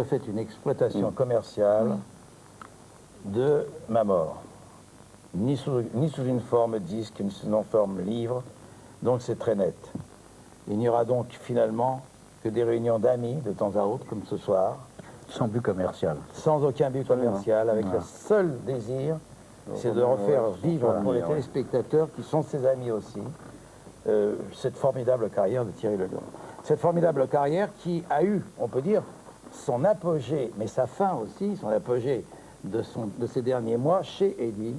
as fait une exploitation commerciale de ma mort. Ni sous une forme disque, ni sous une forme livre, donc c'est très net. Il n'y aura donc finalement que des réunions d'amis de temps à autre, comme ce soir. Sans but commercial. Sans aucun but commercial, avec le seul désir, c'est de refaire vivre pour les téléspectateurs, qui sont ses amis aussi, cette formidable carrière de Thierry Le Lion. Cette formidable carrière qui a eu, on peut dire, son apogée, mais sa fin aussi, son apogée de ces derniers mois chez Edwin.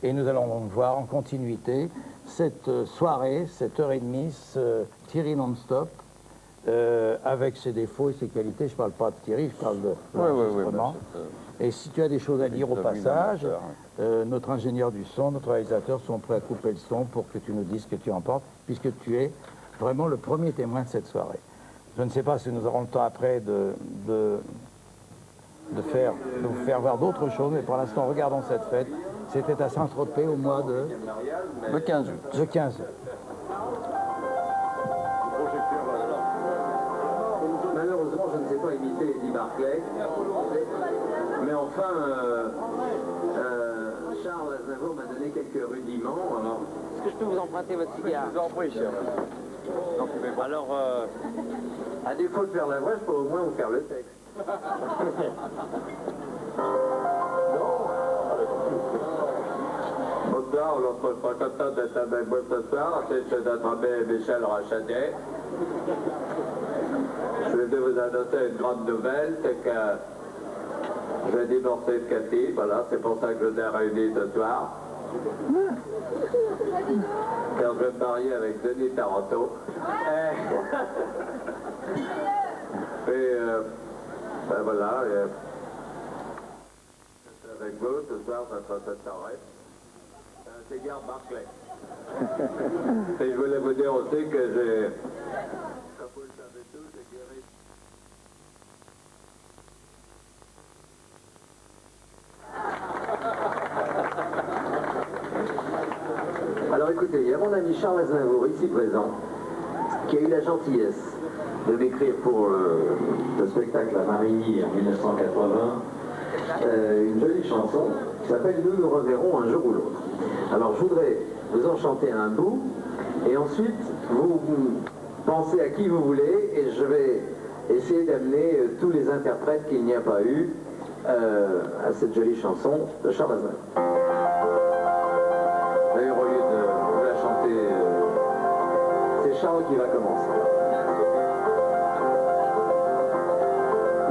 Et nous allons donc voir en continuité cette soirée, cette heure et demie, ce Thierry non-stop, avec ses défauts et ses qualités. Je ne parle pas de Thierry, je parle de l'enregistrement. Et si tu as des choses à dire au passage, notre ingénieur du son, notre réalisateur sont prêts à couper le son pour que tu nous dises ce que tu en penses, puisque tu es vraiment le premier témoin de cette soirée. Je ne sais pas si nous aurons le temps après de vous faire voir d'autres choses, mais pour l'instant, regardons cette fête. C'était à Saint-Tropez au mois de... Le 15 août. Le 15 août. Malheureusement, je ne sais pas imiter Eddie Barclay, mais enfin, Charles Aznavour m'a donné quelques rudiments. Alors... Est-ce que je peux vous emprunter votre cigare? Je vous en prie, cher. Alors, à défaut de faire la voix, je peux au moins vous faire le texte. Bonsoir, on se sera content d'être avec vous ce soir. C'est d'attraper Michel Rachadet. Je vais vous annoncer une grande nouvelle, c'est que je vais divorcer de Cathy. Voilà, c'est pour ça que je vous ai réunis ce soir. Car je vais me marier avec Denis Taranto. Et ben voilà, avec vous ce soir, ça sera cette soirée. C'est Gare Barclay. Et je voulais vous dire aussi que j'ai, comme vous le savez tous, j'ai guéri. Alors écoutez, il y a mon ami Charles Aznavour, ici présent, qui a eu la gentillesse de m'écrire pour le spectacle à Marigny en 1980 une jolie chanson qui s'appelle « Nous nous reverrons un jour ou l'autre ». Alors je voudrais vous en chanter un bout et ensuite vous pensez à qui vous voulez et je vais essayer d'amener tous les interprètes qu'il n'y a pas eu à cette jolie chanson de Charles Aznavour. D'ailleurs, au lieu de vous la chanter, c'est Charles qui va commencer.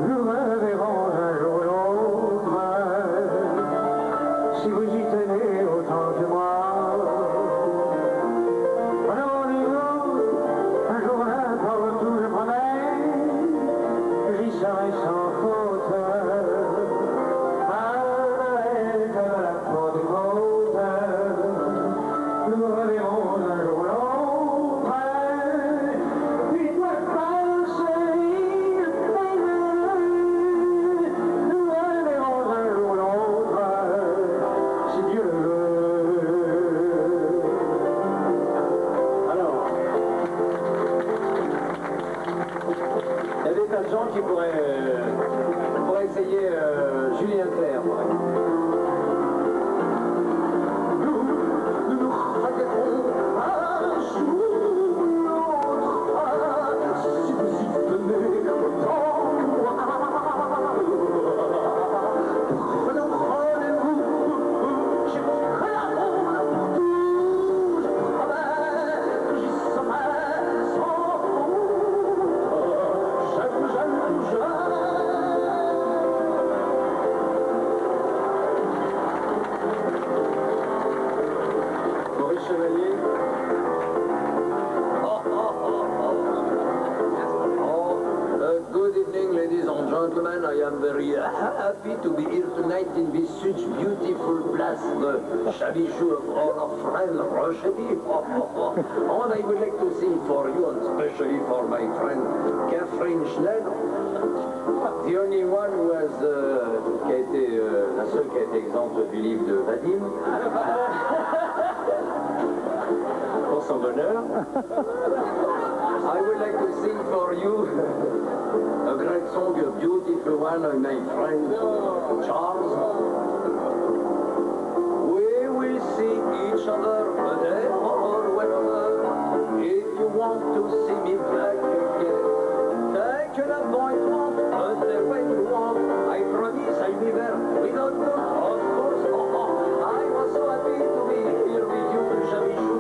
Nous reverrons un jour ou l'autre, si vous y tenez autant que moi. Prenons-nous un jour n'importe où je promets, j'y serai sans faute. Avec la faute du faute, nous reverrons un jour ou l'autre, puis toi passer. Nous reverrons un jour ou l'autre, si Dieu le veut. Alors, il y a des tas de gens qui pourraient essayer Julien Clerc, par exemple. Nous nous reverrons un jour ou l'autre, si vous y tenez autant que moi. Prenons rendez-vous jusqu'à la ronde où je promets que j'y serai sans faute. Jeune, jeune. Maurice Chevalier. Good evening, ladies and gentlemen. I am very happy to be here tonight in this such beautiful place, the Chabichou of our friend Rochetti. And I would like to sing for you, and especially for my friend Catherine Schnell. The only one who has, qui a été, la seule qui a été exempte du livre de Vadim. Pour son bonheur. I would like to sing for you a great song, a beautiful one of my friend Charles. We will see each other a day or wherever. If you want to see me back again, take an appointment a day when you want. I promise I'll be there without you, of course. I was so happy to be here with you, Javichou.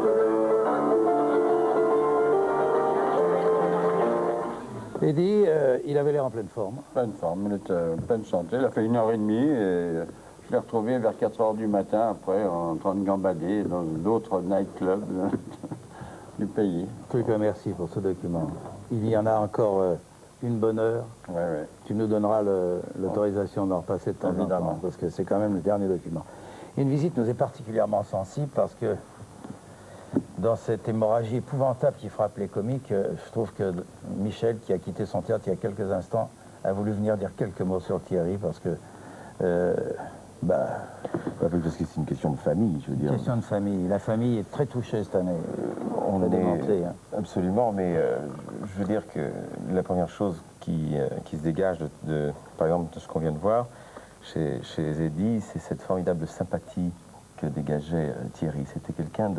Eddie, il avait l'air en pleine forme. Pleine forme, il était en pleine santé. Il a fait 1h30 et je l'ai retrouvé vers 4h du matin après en train de gambader dans d'autres nightclubs du pays. En tout cas, merci pour ce document. Il y en a encore une bonne heure. Ouais, ouais. Tu nous donneras l'autorisation d'en repasser de temps en temps, parce que c'est quand même le dernier document. Une visite nous est particulièrement sensible parce que dans cette hémorragie épouvantable qui frappe les comiques, je trouve que Michel, qui a quitté son théâtre il y a quelques instants, a voulu venir dire quelques mots sur Thierry, parce que... parce que c'est une question de famille, je veux dire. Question de famille. La famille est très touchée cette année. On l'a démontré. Hein. Absolument, mais je veux dire que la première chose qui se dégage par exemple, de ce qu'on vient de voir chez Eddie, c'est cette formidable sympathie que dégageait Thierry. C'était quelqu'un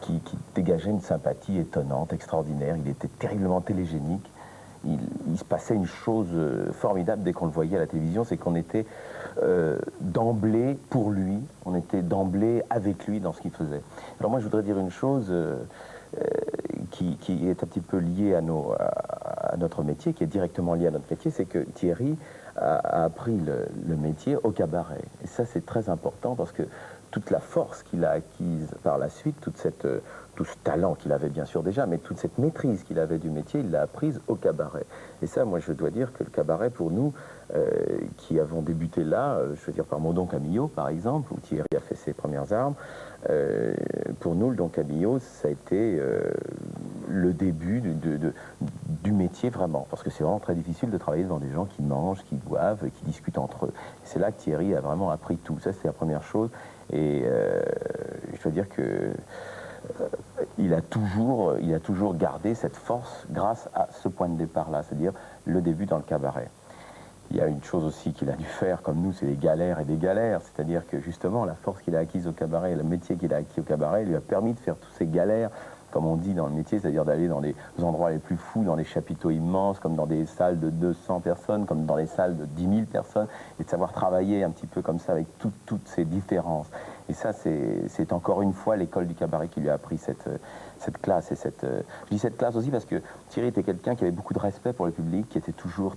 qui dégageait une sympathie étonnante, extraordinaire. Il était terriblement télégénique. Il se passait une chose formidable dès qu'on le voyait à la télévision, c'est qu'on était d'emblée pour lui, on était d'emblée avec lui dans ce qu'il faisait. Alors moi je voudrais dire une chose qui est un petit peu liée à notre métier, qui est directement liée à notre métier, c'est que Thierry a appris le métier au cabaret. Et ça c'est très important parce que toute la force qu'il a acquise par la suite, tout ce talent qu'il avait bien sûr déjà, mais toute cette maîtrise qu'il avait du métier, il l'a apprise au cabaret. Et ça, moi, je dois dire que le cabaret, pour nous, qui avons débuté là, je veux dire par mon Don Camillo, par exemple, où Thierry a fait ses premières armes, pour nous, le Don Camillo, ça a été le début du métier vraiment, parce que c'est vraiment très difficile de travailler devant des gens qui mangent, qui boivent, qui discutent entre eux. C'est là que Thierry a vraiment appris tout. Ça, c'est la première chose. Et je dois dire que il a toujours gardé cette force grâce à ce point de départ-là, c'est-à-dire le début dans le cabaret. Il y a une chose aussi qu'il a dû faire, comme nous, c'est des galères et des galères, c'est-à-dire que justement la force qu'il a acquise au cabaret, le métier qu'il a acquis au cabaret, lui a permis de faire toutes ces galères, comme on dit dans le métier, c'est-à-dire d'aller dans les endroits les plus fous, dans des chapiteaux immenses, comme dans des salles de 200 personnes, comme dans les salles de 10 000 personnes, et de savoir travailler un petit peu comme ça avec toutes ces différences. Et ça, c'est encore une fois l'école du cabaret qui lui a appris cette classe. Et je dis cette classe aussi parce que Thierry était quelqu'un qui avait beaucoup de respect pour le public, qui était toujours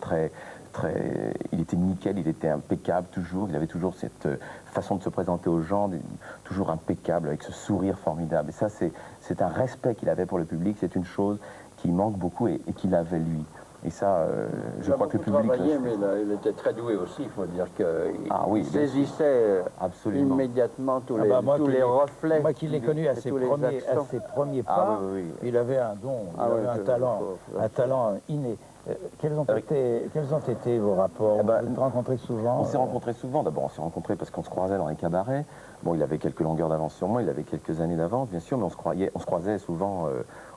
il était nickel, il était impeccable toujours, il avait toujours cette façon de se présenter aux gens, toujours impeccable, avec ce sourire formidable. Et ça, c'est un respect qu'il avait pour le public, c'est une chose qui manque beaucoup et qu'il avait lui. Et ça, je crois que le public... Mais il était très doué aussi, il faut dire qu'il saisissait absolument immédiatement tous les reflets. Moi qui l'ai connu à ses premiers pas, il avait un don, il avait un talent inné. Quels ont été vos rapports? Vous vous rencontrez souvent? On s'est rencontrés souvent. D'abord, on s'est rencontrés parce qu'on se croisait dans les cabarets. Bon, il avait quelques longueurs d'avance sur moi, il avait quelques années d'avance, bien sûr, mais on se croisait souvent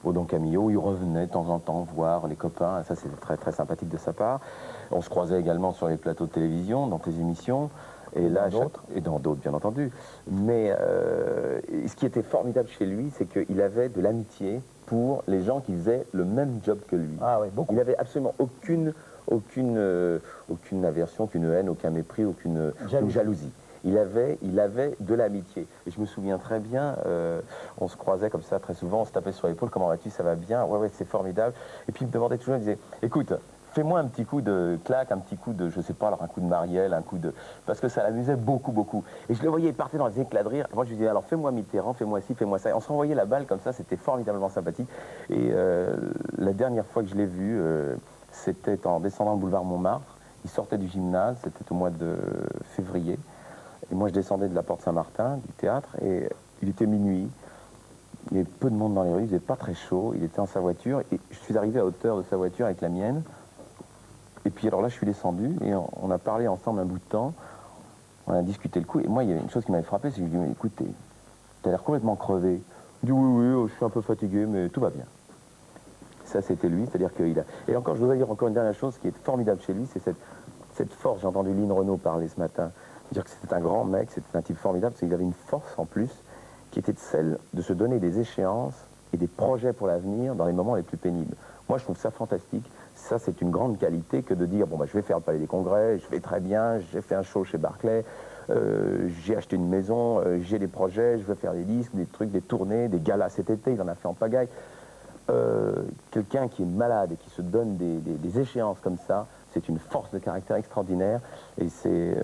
au Don Camillo. Il revenait de temps en temps voir les copains. Ça, c'était très, très sympathique de sa part. On se croisait également sur les plateaux de télévision, dans tes émissions. Et là, et dans d'autres, bien entendu. Mais ce qui était formidable chez lui, c'est qu'il avait de l'amitié pour les gens qui faisaient le même job que lui. Ah oui, beaucoup. Il n'avait absolument aucune aversion, aucune haine, aucun mépris, aucune jalousie. Il avait de l'amitié. Et je me souviens très bien, on se croisait comme ça très souvent, on se tapait sur l'épaule, comment vas-tu, ça va bien, ouais, c'est formidable. Et puis il me demandait toujours, il me disait, écoute, fais-moi un petit coup de claque, un petit coup de, je sais pas, alors un coup de Marielle, un coup de... Parce que ça l'amusait beaucoup, beaucoup. Et je le voyais, il partait dans les éclats de rire. Moi, je lui disais, alors fais-moi Mitterrand, fais-moi ci, fais-moi ça. Et on se renvoyait la balle comme ça, c'était formidablement sympathique. Et la dernière fois que je l'ai vu, c'était en descendant le boulevard Montmartre. Il sortait du gymnase, c'était au mois de février. Et moi, je descendais de la porte Saint-Martin, du théâtre, et il était minuit. Il y avait peu de monde dans les rues, il faisait pas très chaud. Il était en sa voiture, et je suis arrivé à hauteur de sa voiture avec la mienne. Et puis alors là, je suis descendu et on a parlé ensemble un bout de temps. On a discuté le coup. Et moi, il y avait une chose qui m'avait frappé, c'est que je lui ai dit, écoute, t'as l'air complètement crevé. Il dit, oui, je suis un peu fatigué, mais tout va bien. Ça, c'était lui, c'est-à-dire qu'il a... Et encore, je voudrais dire encore une dernière chose qui est formidable chez lui, c'est cette force. J'ai entendu Lynn Renaud parler ce matin, dire que c'était un grand mec, c'était un type formidable, parce qu'il avait une force en plus, qui était celle de se donner des échéances et des projets pour l'avenir dans les moments les plus pénibles. Moi, je trouve ça fantastique. Ça, c'est une grande qualité que de dire, bon, bah, je vais faire le Palais des Congrès, je vais très bien, j'ai fait un show chez Barclay, j'ai acheté une maison, j'ai des projets, je veux faire des disques, des trucs, des tournées, des galas cet été, il en a fait en pagaille. Quelqu'un qui est malade et qui se donne des échéances comme ça, c'est une force de caractère extraordinaire et c'est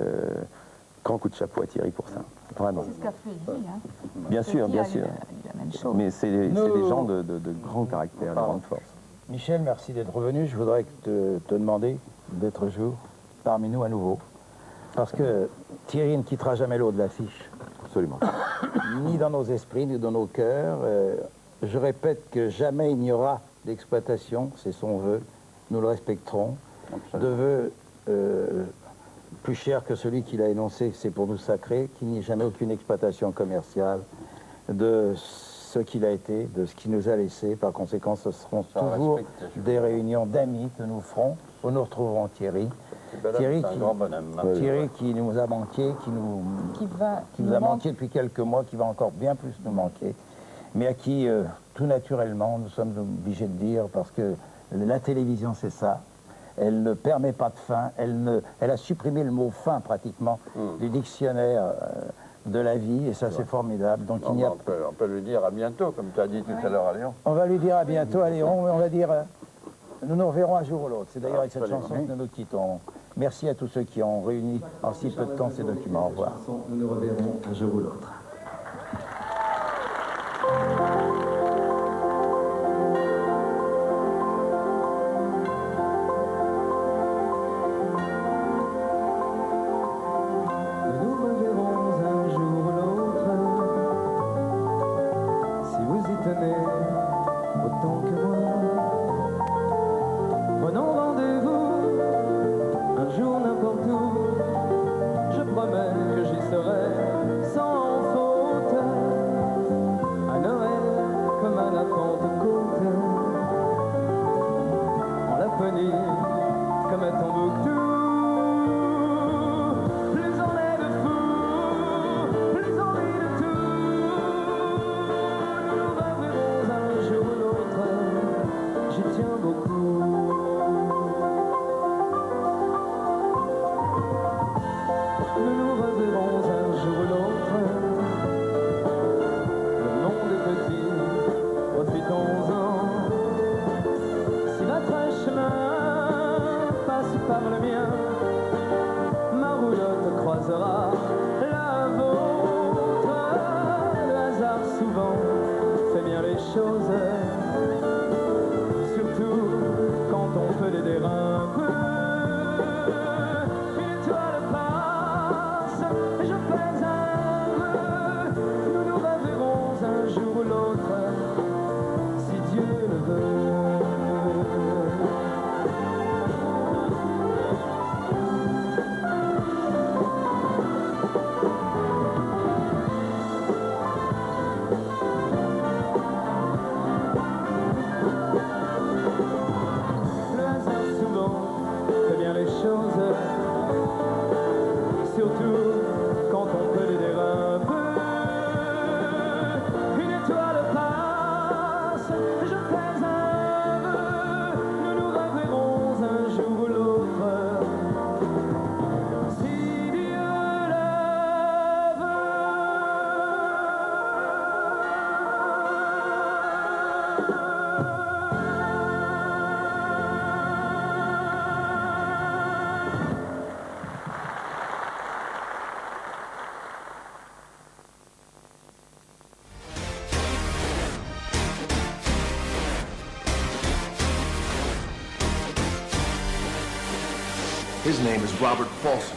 grand coup de chapeau à Thierry pour ça, vraiment. C'est ce qu'a fait lui. Hein. Bien sûr, bien sûr. La même chose. Mais c'est des gens de grand caractère, de grande force. Michel, merci d'être revenu. Je voudrais te demander d'être jour parmi nous à nouveau. Parce que Thierry ne quittera jamais l'eau de l'affiche. Absolument. Ni dans nos esprits, ni dans nos cœurs. Je répète que jamais il n'y aura d'exploitation, c'est son vœu. Nous le respecterons. De vœu plus cher que celui qu'il a énoncé, c'est pour nous sacré, qu'il n'y ait jamais aucune exploitation commerciale de ce qu'il a été, de ce qu'il nous a laissé. Par conséquent, ce seront toujours des réunions d'amis que nous ferons, où nous retrouverons Thierry. Thierry qui nous a manqué, qui nous a manqué depuis quelques mois, qui va encore bien plus nous manquer, mais à qui, tout naturellement, nous sommes obligés de dire, parce que la télévision, c'est ça, elle ne permet pas de fin, elle a supprimé le mot fin, pratiquement, du dictionnaire de la vie, et ça, c'est formidable. Donc, il n'y a... on peut lui dire à bientôt, comme tu as dit tout à l'heure à Léon. On va lui dire à bientôt à Léon, mais on va dire... nous nous reverrons un jour ou l'autre. C'est d'ailleurs avec cette chanson que nous nous quittons. Merci à tous ceux qui ont réuni en si peu de temps ces documents. Au revoir. Nous nous reverrons un jour ou l'autre. Nous nous reverrons un jour ou l'autre. Si vous y tenez autant que moi. Prenons rendez-vous un jour n'importe où. Je promets que j'y serai sans faute. À Noël comme à la Pentecôte. En Laponie comme à Tombouctou. Plus on est de fous, plus on rit de tout. Nous nous reverrons un jour ou l'autre. J'y tiens beaucoup. Nous nous reverrons un jour ou l'autre. Le monde est petit, profitons-en. Si votre chemin passe par le mien, ma roulotte croisera la vôtre. Le hasard souvent fait bien les choses. Surtout quand on peut l'aider un peu. Une étoile passe, et je fais un vœu. Nous nous reverrons un jour ou l'autre, si Dieu le veut. Le hasard souvent fait bien les choses, surtout quand on peut l'aider un peu. Une étoile passe, je fais un vœu. Nous nous reverrons un jour ou l'autre, si Dieu le His name is Robert Paulson.